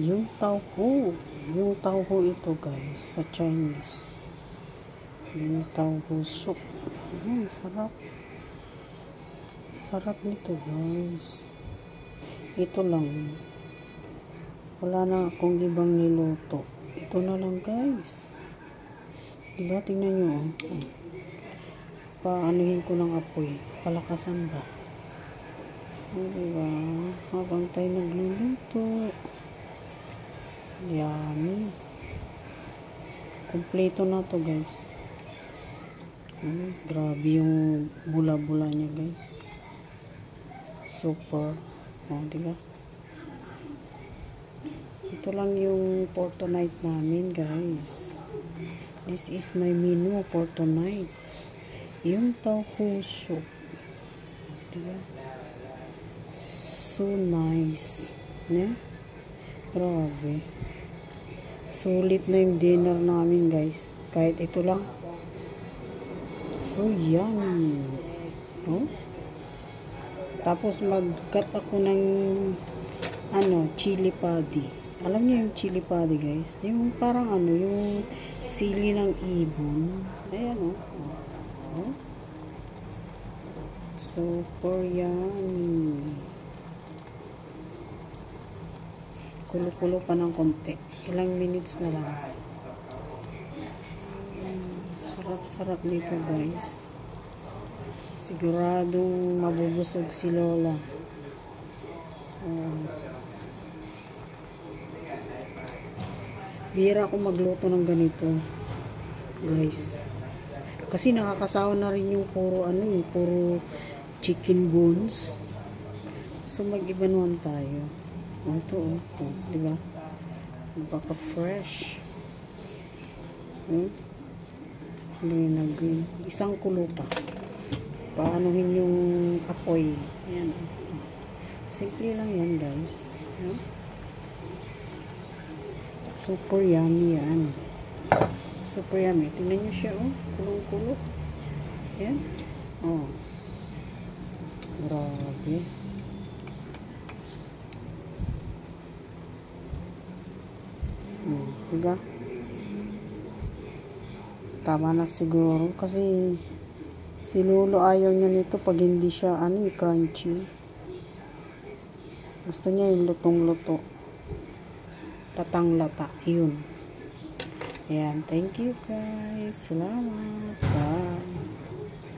Yung tauhu. Yung tauhu ito guys, sa Chinese. Yung tauhu soup. Sarap. Sarap nito guys. Ito lang. Wala na akong ibang niluto. Ito na lang guys. Diba? Tingnan nyo. Paanuhin ko ng apoy. Palakasan ba? Diba? Habang tayo nagluluto. Yummy. Kompleto na to guys. Grabe yung bula-bula niya guys. Super. Diba? Ito lang yung for tonight namin guys. This is my menu for tonight. Yung tauhu soup. Diba? So nice. Yeah? Grabe. Sulit na yung dinner namin guys. Kahit ito lang. So yummy. Tapos mag-cut ako ng chili padi. Alam niyo yung chili padi guys? Yung parang yung sili ng ibon. Ayan Super yummy. Kulo-kulo pa ng konti. Ilang minutes na lang. Sarap-sarap nito guys. Siguradong mabubusog si Lola. Bihira ako magluto ng ganito guys. Kasi nakakasawa na rin yung puro chicken bones. So mag-iba naman tayo. Ito, diba? Baka fresh. Green. Isang kulo pa. Paanuhin yung apoy. Ayan. Simple lang yan, guys. Super yummy yan. Super yummy. Tingnan nyo siya, kulong-kulo. Ayan. Grabe. Diba? Tama na siguro kasi si Lolo ayaw niya nito pag hindi siya crunchy. Gusto niya yung lutong-luto. Latang-lata. Yun. Ayan. Thank you guys. Salamat. Bye.